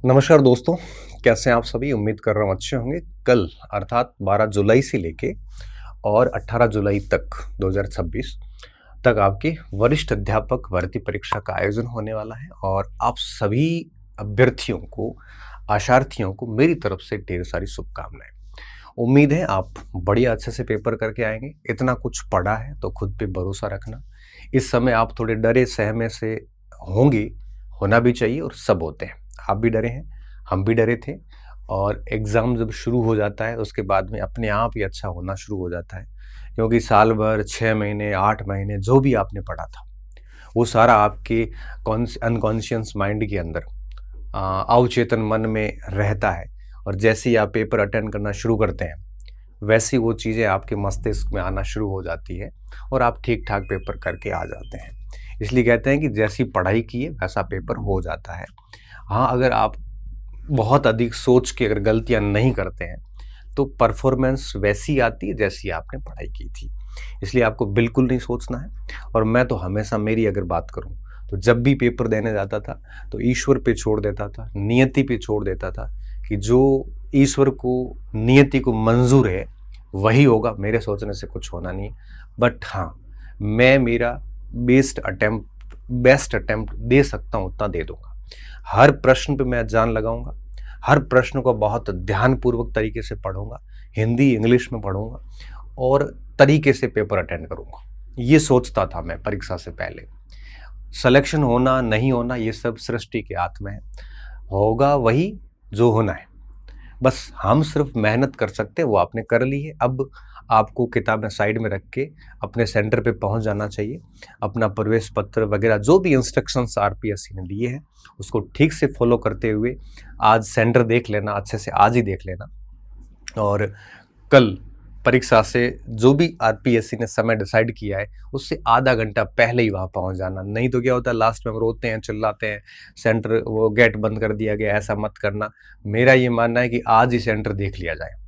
नमस्कार दोस्तों, कैसे हैं आप सभी? उम्मीद कर रहा हूँ अच्छे होंगे। कल अर्थात 12 जुलाई से लेके और 18 जुलाई तक 2026 तक आपकी वरिष्ठ अध्यापक भर्ती परीक्षा का आयोजन होने वाला है और आप सभी अभ्यर्थियों को, आशार्थियों को मेरी तरफ से ढेर सारी शुभकामनाएं। उम्मीद है आप बढ़िया अच्छे से पेपर करके आएंगे। इतना कुछ पढ़ा है तो खुद पे भरोसा रखना। इस समय आप थोड़े डरे सहमे से होंगे, होना भी चाहिए और सब होते हैं। आप भी डरे हैं, हम भी डरे थे और एग्ज़ाम जब शुरू हो जाता है उसके बाद में अपने आप ही अच्छा होना शुरू हो जाता है, क्योंकि साल भर 6 महीने 8 महीने जो भी आपने पढ़ा था वो सारा आपके अनकॉन्शियस माइंड के अंदर अवचेतन मन में रहता है। और जैसे ही आप पेपर अटेंड करना शुरू करते हैं वैसी वो चीज़ें आपके मस्तिष्क में आना शुरू हो जाती है और आप ठीक ठाक पेपर करके आ जाते हैं। इसलिए कहते हैं कि जैसी पढ़ाई की है वैसा पेपर हो जाता है। हाँ, अगर आप बहुत अधिक सोच के अगर गलतियां नहीं करते हैं तो परफॉर्मेंस वैसी आती है जैसी आपने पढ़ाई की थी। इसलिए आपको बिल्कुल नहीं सोचना है। और मैं तो हमेशा, मेरी अगर बात करूं तो जब भी पेपर देने जाता था तो ईश्वर पे छोड़ देता था, नियति पे छोड़ देता था कि जो ईश्वर को, नियति को मंजूर है वही होगा, मेरे सोचने से कुछ होना नहीं। बट हाँ, मैं मेरा बेस्ट अटेम्प्ट दे सकता हूँ उतना दे दूंगा। हर प्रश्न पे मैं जान लगाऊंगा, हर प्रश्न को बहुत ध्यानपूर्वक तरीके से पढ़ूंगा, हिंदी इंग्लिश में पढ़ूंगा और तरीके से पेपर अटेंड करूंगा। ये सोचता था मैं परीक्षा से पहले। सिलेक्शन होना नहीं होना ये सब सृष्टि के हाथ में है, होगा वही जो होना है। बस हम सिर्फ मेहनत कर सकते हैं, वो आपने कर ली है। अब आपको किताबें साइड में रख के अपने सेंटर पे पहुंच जाना चाहिए। अपना प्रवेश पत्र वगैरह जो भी इंस्ट्रक्शंस आरपीएससी ने दिए हैं उसको ठीक से फॉलो करते हुए आज सेंटर देख लेना, अच्छे से आज ही देख लेना। और कल परीक्षा से जो भी आरपीएससी ने समय डिसाइड किया है उससे आधा घंटा पहले ही वहाँ पहुँच जाना। नहीं तो क्या होता है, लास्ट में हम रोते हैं, चिल्लाते हैं, सेंटर वो गेट बंद कर दिया गया। ऐसा मत करना। मेरा ये मानना है कि आज ही सेंटर देख लिया जाए।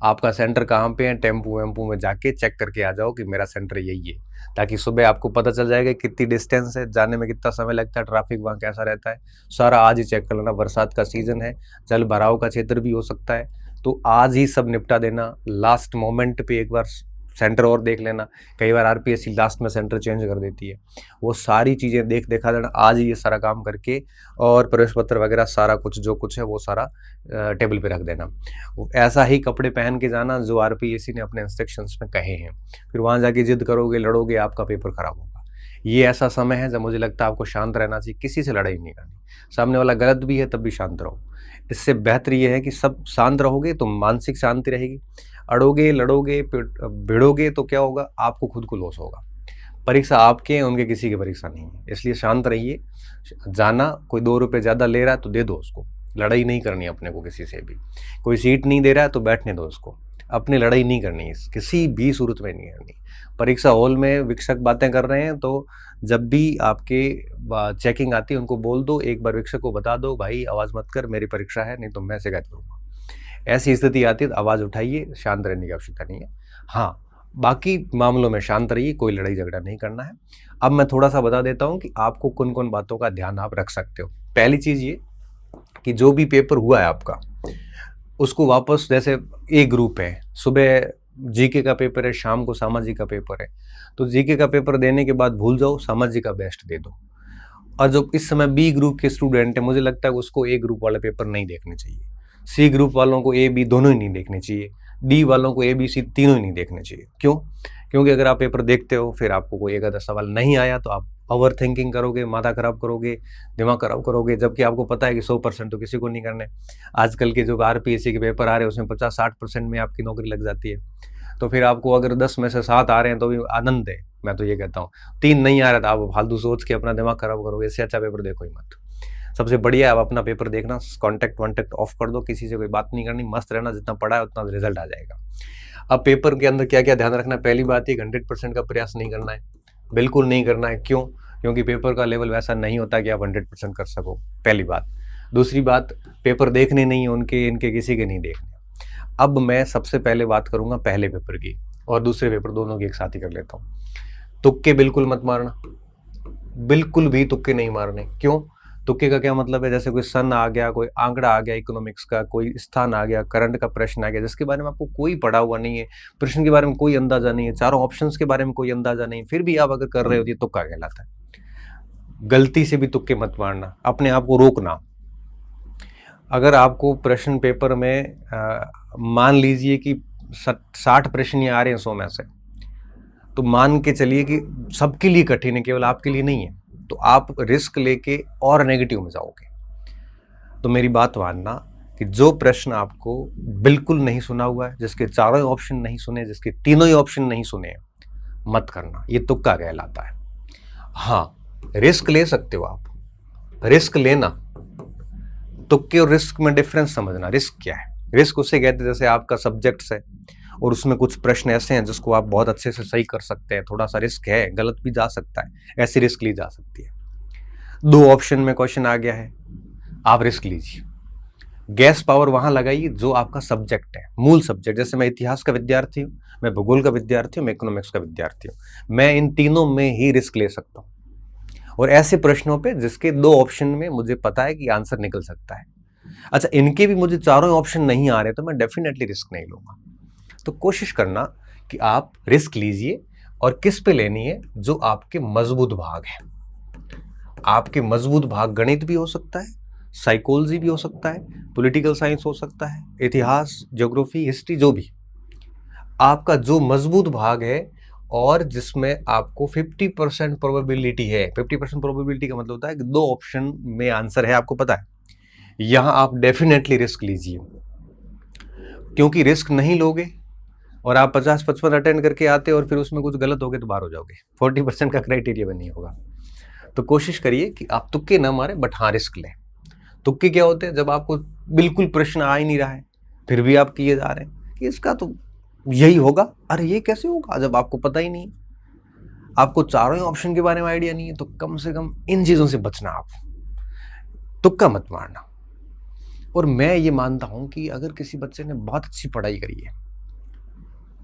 आपका सेंटर कहाँ पे है, टेम्पू वेम्पू में जाके चेक करके आ जाओ कि मेरा सेंटर यही है, ताकि सुबह आपको पता चल जाएगा कितनी डिस्टेंस है, जाने में कितना समय लगता है, ट्रैफिक वहाँ कैसा रहता है। सारा आज ही चेक कर लेना। बरसात का सीजन है, जल भराव का क्षेत्र भी हो सकता है, तो आज ही सब निपटा देना। लास्ट मोमेंट पे एक बार सेंटर और देख लेना। कई बार आरपीएससी लास्ट में सेंटर चेंज कर देती है। वो सारी चीज़ें देखा देना आज ही, ये सारा काम करके और प्रवेश पत्र वगैरह सारा कुछ जो कुछ है वो सारा टेबल पे रख देना। ऐसा ही कपड़े पहन के जाना जो आरपीएससी ने अपने इंस्ट्रक्शंस में कहे हैं। फिर वहाँ जाके जिद करोगे, लड़ोगे, आपका पेपर खराब होगा। ये ऐसा समय है जब मुझे लगता है आपको शांत रहना चाहिए, किसी से लड़ाई नहीं करनी। सामने वाला गलत भी है तब भी शांत रहो। इससे बेहतर ये है कि सब शांत रहोगे तो मानसिक शांति रहेगी। अड़ोगे, लड़ोगे, भिड़ोगे तो क्या होगा, आपको खुद को लॉस होगा। परीक्षा आपके हैं, उनके किसी की परीक्षा नहीं है। इसलिए शांत रहिए। जाना, कोई 2 रुपये ज़्यादा ले रहा है तो दे दो उसको। लड़ाई नहीं करनी अपने को किसी से भी। कोई सीट नहीं दे रहा है तो बैठने दो उसको। अपनी लड़ाई नहीं करनी है, किसी भी सूरत में नहीं करनी। परीक्षा हॉल में विक्षक बातें कर रहे हैं तो जब भी आपके चेकिंग आती है उनको बोल दो, एक बार विक्षक को बता दो, भाई आवाज़ मत कर, मेरी परीक्षा है, नहीं तो मैं शिकायत करूँगा। ऐसी स्थिति आती है तो आवाज़ उठाइए, शांत रहने की आवश्यकता नहीं है। हाँ, बाकी मामलों में शांत रहिए, कोई लड़ाई झगड़ा नहीं करना है। अब मैं थोड़ा सा बता देता हूँ कि आपको कौन कौन बातों का ध्यान आप रख सकते हो। पहली चीज़ ये कि जो भी पेपर हुआ है आपका उसको वापस, जैसे ए ग्रुप है, सुबह जीके का पेपर है, शाम को सामाजिक का पेपर है, तो जीके का पेपर देने के बाद भूल जाओ, सामाजिक का बेस्ट दे दो। और जो इस समय बी ग्रुप के स्टूडेंट है, मुझे लगता है उसको ए ग्रुप वाले पेपर नहीं देखने चाहिए। सी ग्रुप वालों को ए बी दोनों ही नहीं देखने चाहिए। डी वालों को ए बी सी तीनों ही नहीं देखने चाहिए। क्यों? क्योंकि अगर आप पेपर देखते हो फिर आपको कोई एक आधा सवाल नहीं आया तो आप ओवर थिंकिंग करोगे, माथा खराब करोगे, दिमाग खराब करोगे, जबकि आपको पता है कि 100% तो किसी को नहीं करने। आजकल के जो आरपीएससी के पेपर आ रहे हैं उसमें 50-60% में आपकी नौकरी लग जाती है। तो फिर आपको अगर 10 में से 7 आ रहे हैं तो भी आनंद है। मैं तो ये कहता हूँ 3 नहीं आ रहा था, आप फालतू सोच के अपना दिमाग खराब करोगे। इससे अच्छा पेपर देखो ही मत। सबसे बढ़िया है आप अपना पेपर देखना, कॉन्टैक्ट वॉन्टैक्ट ऑफ कर दो, किसी से कोई बात नहीं करनी, मस्त रहना, जितना पढ़ा है उतना रिजल्ट आ जाएगा। अब पेपर के अंदर क्या क्या ध्यान रखना है? पहली बात है 100% का प्रयास नहीं करना है, बिल्कुल नहीं करना है। क्यों? क्योंकि पेपर का लेवल वैसा नहीं होता कि आप 100% कर सको, पहली बात। दूसरी बात, पेपर देखने नहीं है उनके, इनके किसी के नहीं देखने। अब मैं सबसे पहले बात करूंगा पहले पेपर की और दूसरे पेपर दोनों की एक साथ ही कर लेता हूँ। तुक्के बिल्कुल मत मारना, बिल्कुल भी तुक्के नहीं मारने। क्यों? तुक्के का क्या मतलब है, जैसे कोई सन आ गया, कोई आंकड़ा आ गया इकोनॉमिक्स का, कोई स्थान आ गया, करंट का प्रश्न आ गया जिसके बारे में आपको कोई पढ़ा हुआ नहीं है, प्रश्न के बारे में कोई अंदाजा नहीं है, चारों ऑप्शंस के बारे में कोई अंदाजा नहीं, फिर भी आप अगर कर रहे हो तो तुक्का कहलाता है। गलती से भी तुक्के मत मारना, अपने आप को रोकना। अगर आपको प्रश्न पेपर में मान लीजिए कि 60 प्रश्न ये आ रहे हैं 100 में से, तो मान के चलिए कि सबके लिए कठिन है, केवल आपके लिए नहीं है, तो आप रिस्क लेके और नेगेटिव में जाओगे। तो मेरी बात मानना कि जो प्रश्न आपको बिल्कुल नहीं सुना हुआ है, जिसके चारों ही ऑप्शन नहीं सुने, जिसके तीनों ही ऑप्शन नहीं सुने, मत करना, ये तुक्का कहलाता है। हाँ, रिस्क ले सकते हो आप, रिस्क लेना, तुक्के और रिस्क में डिफरेंस समझना। रिस्क क्या है? रिस्क उसे कहते हैं जैसे आपका सब्जेक्ट्स है और उसमें कुछ प्रश्न ऐसे हैं जिसको आप बहुत अच्छे से सही कर सकते हैं, थोड़ा सा रिस्क है, गलत भी जा सकता है, ऐसी रिस्क ली जा सकती है। 2 ऑप्शन में क्वेश्चन आ गया है, आप रिस्क लीजिए। गैस पावर वहां लगाइए जो आपका सब्जेक्ट है, मूल सब्जेक्ट। जैसे मैं इतिहास का विद्यार्थी हूं, मैं भूगोल का विद्यार्थी हूं, मैं इकोनॉमिक्स का विद्यार्थी हूं, मैं इन तीनों में ही रिस्क ले सकता हूं। और ऐसे प्रश्नों पे जिसके 2 ऑप्शन में मुझे पता है कि आंसर निकल सकता है, अच्छा इनके भी मुझे चारों ऑप्शन नहीं आ रहे, तो मैं डेफिनेटली रिस्क नहीं लूंगा। तो कोशिश करना कि आप रिस्क लीजिए, और किस पे लेनी है? जो आपके मजबूत भाग है। आपके मजबूत भाग गणित भी हो सकता है, साइकोलॉजी भी हो सकता है, पॉलिटिकल साइंस हो सकता है, इतिहास, ज्योग्राफी, हिस्ट्री, जो भी आपका जो मजबूत भाग है और जिसमें आपको 50% प्रोबेबिलिटी है। 50% प्रोबेबिलिटी का मतलब होता है कि 2 ऑप्शन में आंसर है, आपको पता है, यहां आप डेफिनेटली रिस्क लीजिए। क्योंकि रिस्क नहीं लोगे और आप 50-55 अटेंड करके आते और फिर उसमें कुछ गलत हो गए तो बाहर हो जाओगे, 40% का क्राइटेरिया भी नहीं होगा। तो कोशिश करिए कि आप तुक्के ना मारे, बट हाँ रिस्क लें। तुक्के क्या होते हैं? जब आपको बिल्कुल प्रश्न आ ही नहीं रहा है फिर भी आप किए जा रहे हैं कि इसका तो यही होगा, अरे ये कैसे होगा, जब आपको पता ही नहीं, आपको चारों ही ऑप्शन के बारे में आइडिया नहीं है। तो कम से कम इन चीजों से बचना, आप तुक्का मत मारना। और मैं ये मानता हूं कि अगर किसी बच्चे ने बहुत अच्छी पढ़ाई करी है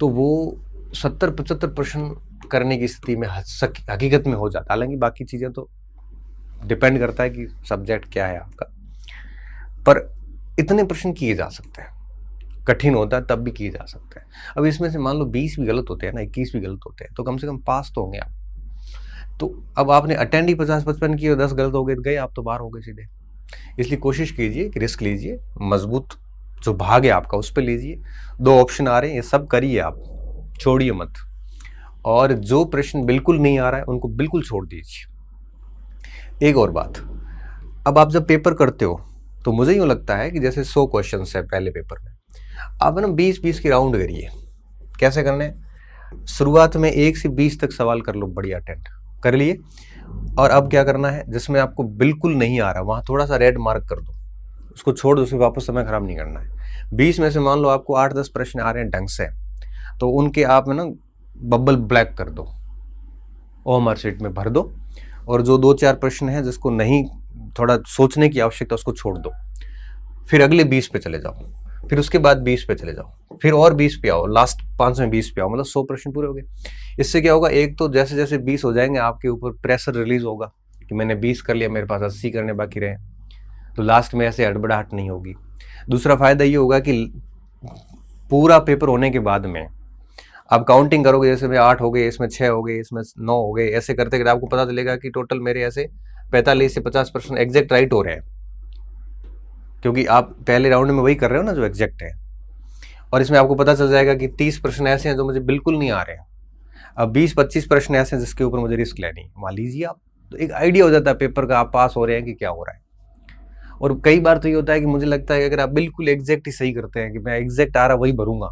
तो वो 70-75 प्रश्न करने की स्थिति में हकीकत में हो जाता है। हालांकि बाकी चीजें तो डिपेंड करता है कि सब्जेक्ट क्या है आपका, पर इतने प्रश्न किए जा सकते हैं। कठिन होता है तब भी किए जा सकते हैं। अब इसमें से मान लो 20 भी गलत होते हैं ना, 21 भी गलत होते हैं, तो कम से कम पास तो होंगे आप। तो अब आपने अटेंड ही 50-55 किए और 10 गलत हो गए, आप तो बाहर हो गए सीधे। इसलिए कोशिश कीजिए कि रिस्क लीजिए, मजबूत जो भाग है आपका उस पर लीजिए। 2 ऑप्शन आ रहे हैं, ये सब करिए, आप छोड़िए मत। और जो प्रश्न बिल्कुल नहीं आ रहा है उनको बिल्कुल छोड़ दीजिए। एक और बात, अब आप जब पेपर करते हो तो मुझे यूँ लगता है कि जैसे 100 क्वेश्चन है पहले पेपर में, आप ना 20-20 की राउंड करिए। कैसे करने? शुरुआत में 1 से 20 तक सवाल कर लो, बढ़िया अटेंड कर लिए। और अब क्या करना है, जिसमें आपको बिल्कुल नहीं आ रहा वहां थोड़ा सा रेड मार्क कर दो, उसको छोड़ दो, उसमें वापस समय खराब नहीं करना है। 20 में से मान लो आपको 8-10 प्रश्न आ रहे हैं ढंग से, तो उनके आप ना बबल ब्लैक कर दो, ओएमआर शीट में भर दो। और जो 2-4 प्रश्न हैं जिसको नहीं, थोड़ा सोचने की आवश्यकता, उसको छोड़ दो। फिर अगले 20 पे चले जाओ, फिर उसके बाद 20 पे चले जाओ, फिर और 20 पे आओ, लास्ट 5 में 20 पे आओ, मतलब 100 प्रश्न पूरे हो गए। इससे क्या होगा, एक तो जैसे जैसे 20 हो जाएंगे आपके ऊपर प्रेशर रिलीज होगा कि मैंने 20 कर लिया, मेरे पास 80 करने बाकी रहे, तो लास्ट में ऐसे हड़बड़ाहट नहीं होगी। दूसरा फायदा ये होगा कि पूरा पेपर होने के बाद में आप काउंटिंग करोगे, जैसे में 8 हो गए, इसमें 6 हो गए, इसमें 9 हो गए, ऐसे करते करते आपको पता चलेगा कि टोटल मेरे ऐसे 45 से 50% एग्जैक्ट राइट हो रहे हैं, क्योंकि आप पहले राउंड में वही कर रहे हो ना जो एग्जैक्ट है। और इसमें आपको पता चल जाएगा कि 30 प्रश्न ऐसे हैं जो मुझे बिल्कुल नहीं आ रहे हैं, अब 20-25 प्रश्न ऐसे हैं जिसके ऊपर मुझे रिस्क लेनी है, मान लीजिए आप। तो एक आइडिया हो जाता है पेपर का, आप पास हो रहे हैं कि क्या हो रहा है। और कई बार तो ये होता है कि मुझे लगता है कि अगर आप बिल्कुल एग्जैक्ट ही सही करते हैं कि मैं एग्जैक्ट आ रहा वही भरूंगा,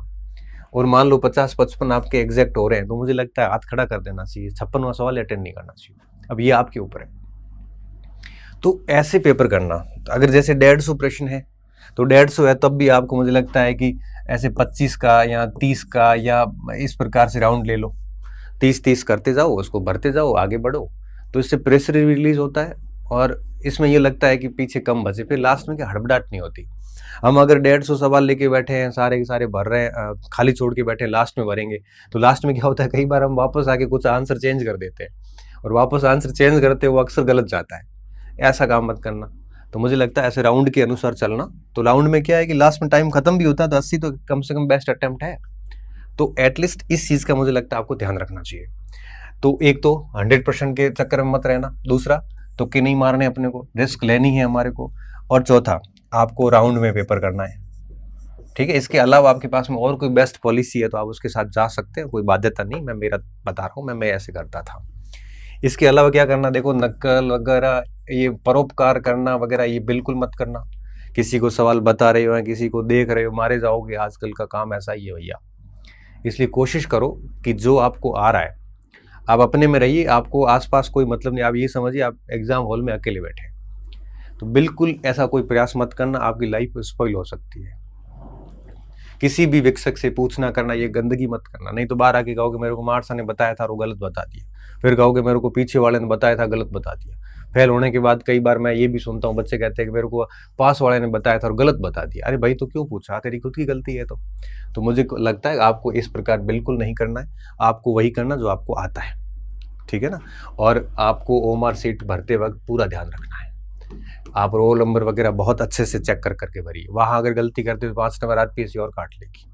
और मान लो 50-55 आपके एग्जैक्ट हो रहे हैं, तो मुझे लगता है हाथ खड़ा कर देना चाहिए, 56वां सवाल अटेंड नहीं करना चाहिए। अब ये आपके ऊपर है। तो ऐसे पेपर करना, तो अगर जैसे 150 प्रश्न है तो 150 है, तब भी आपको मुझे लगता है कि ऐसे 25 का या 30 का या इस प्रकार से राउंड ले लो, 30-30 करते जाओ, उसको भरते जाओ, आगे बढ़ो। तो इससे प्रेशर रिलीज होता है और इसमें ये लगता है कि पीछे कम बचे, फिर लास्ट में क्या हड़बड़ाहट नहीं होती। हम अगर 150 सवाल लेके बैठे हैं, सारे के सारे भर रहे हैं, खाली छोड़ के बैठे हैं, लास्ट में भरेंगे, तो लास्ट में क्या होता है, कई बार हम वापस आके कुछ आंसर चेंज कर देते हैं, और वापस आंसर चेंज करते हैं वो अक्सर गलत जाता है। ऐसा काम मत करना। तो मुझे लगता है ऐसे राउंड के अनुसार चलना। तो राउंड में क्या है कि लास्ट में टाइम खत्म भी होता है तो 80 तो कम से कम बेस्ट अटेम्प्ट है। तो एटलीस्ट इस चीज़ का मुझे लगता है आपको ध्यान रखना चाहिए। तो एक तो 100% के चक्कर में मत रहना, दूसरा तुक्के नहीं मारने, अपने को रिस्क लेनी है हमारे को, और चौथा आपको राउंड में पेपर करना है, ठीक है। इसके अलावा आपके पास में और कोई बेस्ट पॉलिसी है तो आप उसके साथ जा सकते हैं, कोई बाध्यता नहीं, मैं मेरा बता रहा हूँ, मैं ऐसे करता था। इसके अलावा क्या करना, देखो नकल वगैरह, ये परोपकार करना वगैरह, ये बिल्कुल मत करना। किसी को सवाल बता रहे हो या किसी को देख रहे हो, मारे जाओगे, आजकल का काम ऐसा ही है भैया। इसलिए कोशिश करो कि जो आपको आ रहा है आप अपने में रहिए, आपको आसपास कोई मतलब नहीं। आप ये समझिए आप एग्जाम हॉल में अकेले बैठे, तो बिल्कुल ऐसा कोई प्रयास मत करना, आपकी लाइफ स्पॉइल हो सकती है। किसी भी शिक्षक से पूछना करना, ये गंदगी मत करना, नहीं तो बाहर आके कहोगे मेरे को मार्सा ने बताया था और वो गलत बता दिया, फिर कहोगे मेरे को पीछे वाले ने बताया था, गलत बता दिया। फेल होने के बाद कई बार मैं ये भी सुनता हूँ, बच्चे कहते हैं कि मेरे को पास वाले ने बताया था और गलत बता दिया। अरे भाई तो क्यों पूछा, तेरी खुद की गलती है। तो मुझे लगता है आपको इस प्रकार बिल्कुल नहीं करना है, आपको वही करना जो आपको आता है, ठीक है ना। और आपको ओएमआर सीट भरते वक्त पूरा ध्यान रखना है, आप रोल नंबर वगैरह बहुत अच्छे से चेक करके भरिए। वहाँ अगर गलती करते हो तो 5 नंबर आरपीएससी और काट लेगी।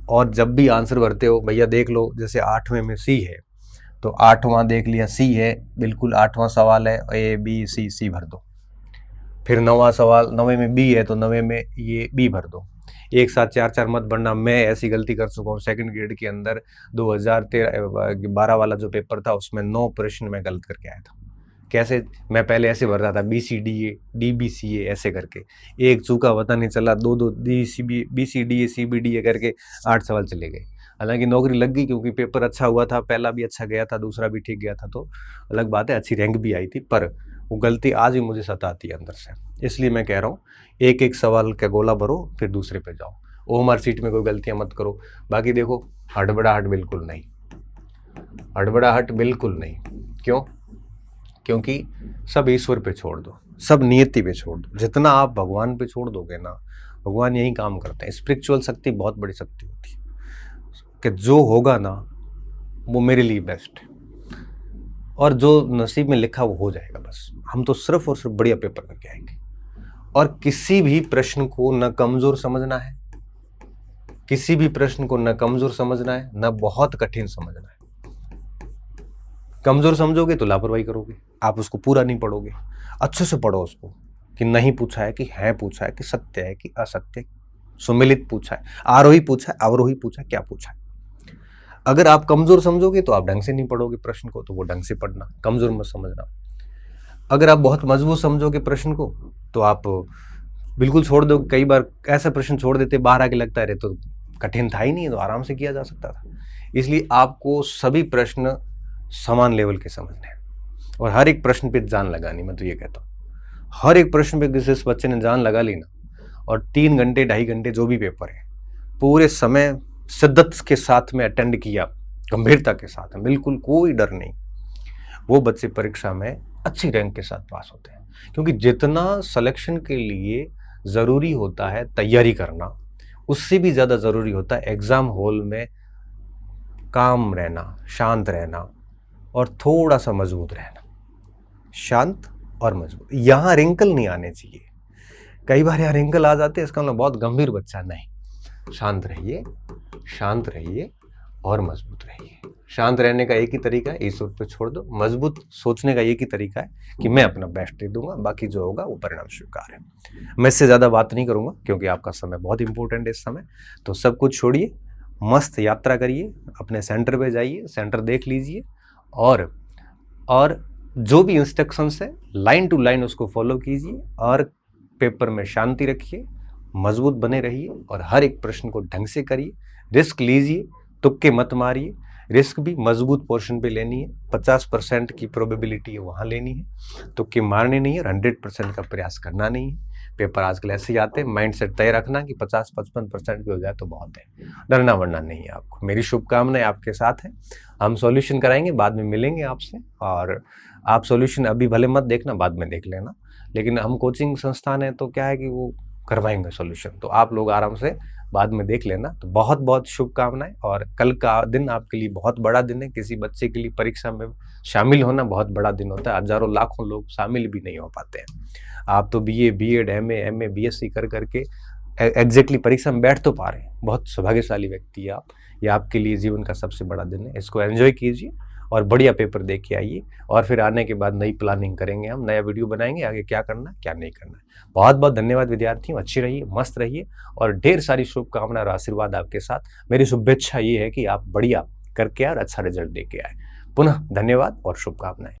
और जब भी आंसर भरते हो भैया देख लो, जैसे 8वें में सी है तो 8वां देख लिया सी है, बिल्कुल 8वां सवाल है, ए बी सी भर दो। फिर 9वां सवाल, 9वें में बी है तो 9वें में ये बी भर दो। एक साथ 4 मत भरना। मैं ऐसी गलती कर चुका हूँ, सेकंड ग्रेड के अंदर 2012 वाला जो पेपर था उसमें 9 प्रश्न मैं गलत करके आया था। कैसे, मैं पहले ऐसे भरता था BCDA DBCA ऐसे करके, एक चूका पता नहीं चला, दो BCDA CBDA करके 8 सवाल चले गए। हालांकि नौकरी लग गई क्योंकि पेपर अच्छा हुआ था, पहला भी अच्छा गया था, दूसरा भी ठीक गया था, तो अलग बात है, अच्छी रैंक भी आई थी। पर वो गलती आज भी मुझे सताती है अंदर से। इसलिए मैं कह रहा हूँ एक एक सवाल का गोला भरो, फिर दूसरे पे जाओ। ओएमआर सीट में कोई गलतियाँ मत करो। बाकी देखो, हड़बड़ाहट बिल्कुल नहीं, हड़बड़ाहट बिल्कुल नहीं। क्यों? क्योंकि सब ईश्वर पे छोड़ दो, सब नियति पे छोड़ दो। जितना आप भगवान पे छोड़ दोगे ना, भगवान यही काम करते हैं। स्पिरिचुअल शक्ति बहुत बड़ी शक्ति होती है कि जो होगा ना वो मेरे लिए बेस्ट है, और जो नसीब में लिखा वो हो जाएगा। बस हम तो सिर्फ और सिर्फ बढ़िया पेपर करके आएंगे। और किसी भी प्रश्न को न कमजोर समझना है, किसी भी प्रश्न को न कमजोर समझना है, न बहुत कठिन समझना है। कमजोर समझोगे तो लापरवाही करोगे, आप उसको पूरा नहीं पढ़ोगे। अच्छे से पढ़ो उसको, कि नहीं पूछा है, कि है पूछा है, कि सत्य है कि असत्य, सुमिलित पूछा है, आरोही पूछा है, अवरोही पूछा है, क्या पूछा है। अगर आप कमजोर समझोगे तो आप ढंग से नहीं पढ़ोगे प्रश्न को, तो वो ढंग से पढ़ना, कमजोर मत समझना। अगर आप बहुत मजबूत समझोगे प्रश्न को तो आप बिल्कुल छोड़ दोगे। कई बार ऐसा प्रश्न छोड़ देते, बाहर आके लगता है अरे तो कठिन था ही नहीं, तो आराम से किया जा सकता था। इसलिए आपको सभी प्रश्न समान लेवल के समझने हैं और हर एक प्रश्न पे जान लगानी। मैं तो ये कहता हूँ, हर एक प्रश्न पे जिस बच्चे ने जान लगा ली ना, और 3 घंटे 2.5 घंटे जो भी पेपर है पूरे समय शिद्दत के साथ में अटेंड किया, गंभीरता के साथ, बिल्कुल कोई डर नहीं, वो बच्चे परीक्षा में अच्छी रैंक के साथ पास होते हैं। क्योंकि जितना सिलेक्शन के लिए ज़रूरी होता है तैयारी करना, उससे भी ज़्यादा ज़रूरी होता है एग्ज़ाम हॉल में काम रहना, शांत रहना और थोड़ा सा मजबूत रहना। शांत और मजबूत, यहाँ रिंकल नहीं आने चाहिए। कई बार यहाँ रिंकल आ जाते हैं, इसका मतलब बहुत गंभीर बच्चा। नहीं, शांत रहिए, शांत रहिए और मजबूत रहिए। शांत रहने का एक ही तरीका है, ईश्वर पे छोड़ दो। मजबूत सोचने का एक ही तरीका है कि मैं अपना बेस्ट दे दूंगा, बाकी जो होगा वो परिणाम स्वीकार है। मैं इससे ज़्यादा बात नहीं करूंगा क्योंकि आपका समय बहुत इंपॉर्टेंट है इस समय। तो सब कुछ छोड़िए, मस्त यात्रा करिए, अपने सेंटर पे जाइए, सेंटर देख लीजिए, और जो भी इंस्ट्रक्शंस है लाइन टू लाइन उसको फॉलो कीजिए, और पेपर में शांति रखिए, मजबूत बने रहिए, और हर एक प्रश्न को ढंग से करिए। रिस्क लीजिए, तुक्के मत मारिए। रिस्क भी मजबूत पोर्शन पे लेनी है, 50% की प्रोबेबिलिटी है वहाँ लेनी है, तुक्के मारने नहीं है, और 100% का प्रयास करना नहीं है। पेपर आजकल ऐसे ही आते हैं, माइंड सेट तय रखना कि 50-55% भी हो जाए तो बहुत है, डरना वरना नहीं है आपको। मेरी शुभकामनाएं आपके साथ है। हम सॉल्यूशन कराएंगे, बाद में मिलेंगे आपसे, और आप सॉल्यूशन अभी भले मत देखना, बाद में देख लेना, लेकिन हम कोचिंग संस्थान है तो क्या है कि वो करवाएंगे सॉल्यूशन, तो आप लोग आराम से बाद में देख लेना। तो बहुत बहुत शुभकामनाएं, और कल का दिन आपके लिए बहुत बड़ा दिन है। किसी बच्चे के लिए परीक्षा में शामिल होना बहुत बड़ा दिन होता है। हजारों लाखों लोग शामिल भी नहीं हो पाते हैं। आप तो बीए, बीएड, एमए, बीएससी कर करके एग्जैक्टली परीक्षा में बैठ तो पा रहे हैं। बहुत सौभाग्यशाली व्यक्ति है आप। ये आपके लिए जीवन का सबसे बड़ा दिन है। इसको एंजॉय कीजिए और बढ़िया पेपर दे के आइए, और फिर आने के बाद नई प्लानिंग करेंगे, हम नया वीडियो बनाएंगे आगे क्या करना है क्या नहीं करना है। बहुत बहुत धन्यवाद विद्यार्थियों, अच्छे रहिए, मस्त रहिए, और ढेर सारी शुभकामनाएं और आशीर्वाद आपके साथ। मेरी शुभेच्छा ये है कि आप बढ़िया करके आए और अच्छा रिजल्ट दे के आए। पुनः धन्यवाद और शुभकामनाएं।